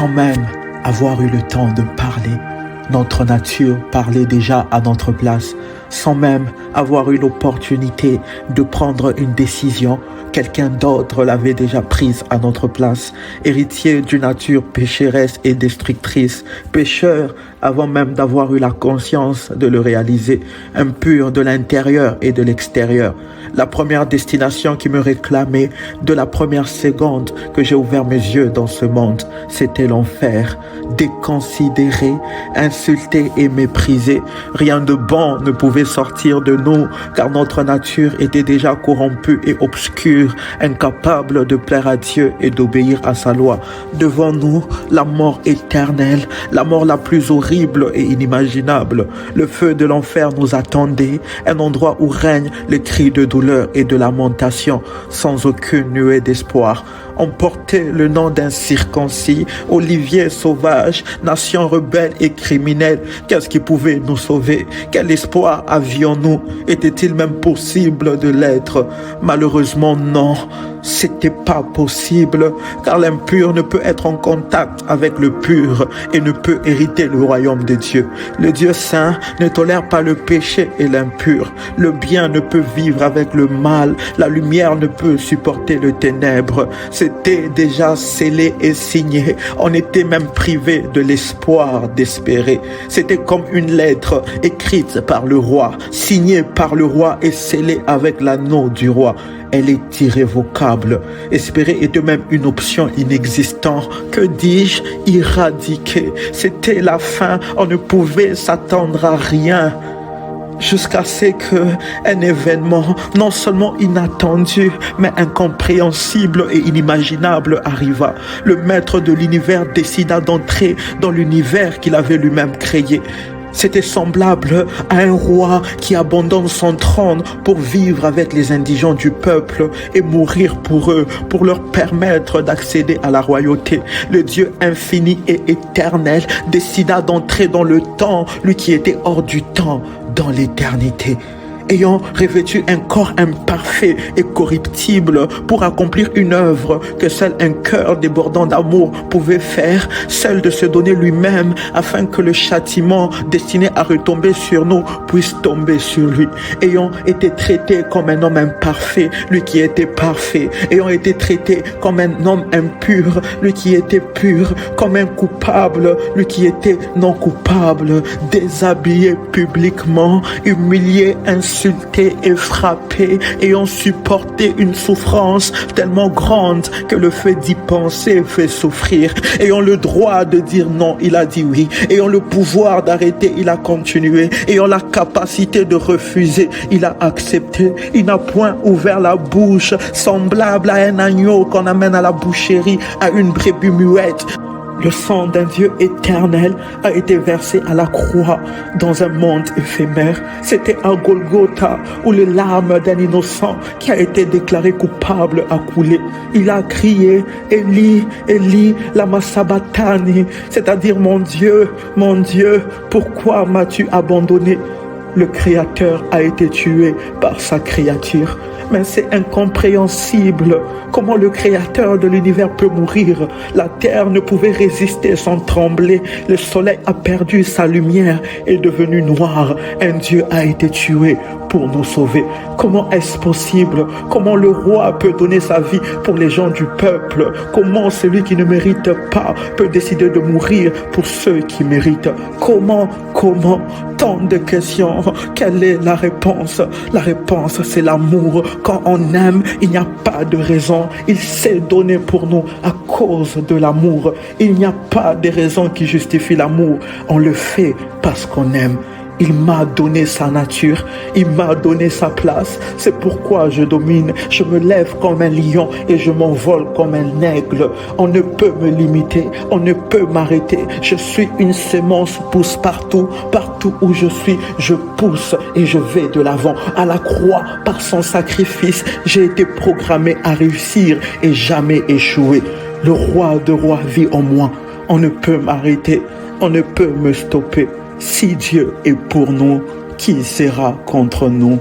sans même avoir eu le temps de parler. Notre nature parlait déjà à notre place, sans même avoir eu l'opportunité de prendre une décision. Quelqu'un d'autre l'avait déjà prise à notre place, héritier d'une nature pécheresse et destructrice, pécheur avant même d'avoir eu la conscience de le réaliser, impur de l'intérieur et de l'extérieur. La première destination qui me réclamait de la première seconde que j'ai ouvert mes yeux dans ce monde, c'était l'enfer. Déconsidéré, insulté et méprisé, rien de bon ne pouvait sortir de nous, car notre nature était déjà corrompue et obscure, incapable de plaire à Dieu et d'obéir à sa loi. Devant nous, la mort éternelle, la mort la plus horrible et inimaginable. Le feu de l'enfer nous attendait, un endroit où règne les cris de douleur et de lamentation, sans aucune nuée d'espoir. On portait le nom d'incirconcis, Olivier sauvage, nation rebelle et criminelle. Qu'est-ce qui pouvait nous sauver? Quel espoir avions-nous? Était-il même possible de l'être? Malheureusement non, c'était pas possible, car l'impur ne peut être en contact avec le pur et ne peut hériter le royaume de Dieu. Le Dieu saint ne tolère pas le péché et l'impur. Le bien ne peut vivre avec le mal, la lumière ne peut supporter le ténèbre. C'était déjà scellé et signé. On était même privé de l'espoir d'espérer. C'était comme une lettre écrite par le roi, signée par le roi et scellée avec l'anneau du roi. Elle est irrévocable. Espérer était même une option inexistante. Que dis-je? Éradiquée. C'était la fin. On ne pouvait s'attendre à rien. Jusqu'à ce qu'un événement non seulement inattendu, mais incompréhensible et inimaginable arriva. Le maître de l'univers décida d'entrer dans l'univers qu'il avait lui-même créé. C'était semblable à un roi qui abandonne son trône pour vivre avec les indigents du peuple et mourir pour eux, pour leur permettre d'accéder à la royauté. Le Dieu infini et éternel décida d'entrer dans le temps, lui qui était hors du temps, dans l'éternité. Ayant revêtu un corps imparfait et corruptible pour accomplir une œuvre que seul un cœur débordant d'amour pouvait faire, celle de se donner lui-même afin que le châtiment destiné à retomber sur nous puisse tomber sur lui. Ayant été traité comme un homme imparfait, lui qui était parfait. Ayant été traité comme un homme impur, lui qui était pur. Comme un coupable, lui qui était non coupable. Déshabillé publiquement, humilié, insulté et frappé, ayant supporté une souffrance tellement grande que le fait d'y penser fait souffrir. Ayant le droit de dire non, il a dit oui. Ayant le pouvoir d'arrêter, il a continué. Ayant la capacité de refuser, il a accepté. Il n'a point ouvert la bouche, semblable à un agneau qu'on amène à la boucherie, à une brebis muette. Le sang d'un Dieu éternel a été versé à la croix dans un monde éphémère. C'était à Golgotha où les larmes d'un innocent qui a été déclaré coupable a coulé. Il a crié « Eli, Eli, lama sabachthani », c'est-à-dire « Mon Dieu, pourquoi m'as-tu abandonné ?» Le Créateur a été tué par sa créature. Mais c'est incompréhensible. Comment le Créateur de l'univers peut mourir? La terre ne pouvait résister sans trembler. Le soleil a perdu sa lumière et est devenu noir. Un Dieu a été tué pour nous sauver. Comment est-ce possible? Comment le roi peut donner sa vie pour les gens du peuple? Comment celui qui ne mérite pas peut décider de mourir pour ceux qui méritent? Comment? Tant de questions. Quelle est la réponse? La réponse, c'est l'amour. Quand on aime, il n'y a pas de raison. Il s'est donné pour nous à cause de l'amour. Il n'y a pas de raison qui justifie l'amour. On le fait parce qu'on aime. Il m'a donné sa nature, il m'a donné sa place. C'est pourquoi je domine, je me lève comme un lion et je m'envole comme un aigle. On ne peut me limiter, on ne peut m'arrêter. Je suis une semence, pousse partout, partout où je suis, je pousse et je vais de l'avant. À la croix, par son sacrifice, j'ai été programmé à réussir et jamais échouer. Le roi de rois vit en moi. On ne peut m'arrêter, on ne peut me stopper. Si Dieu est pour nous, qui sera contre nous?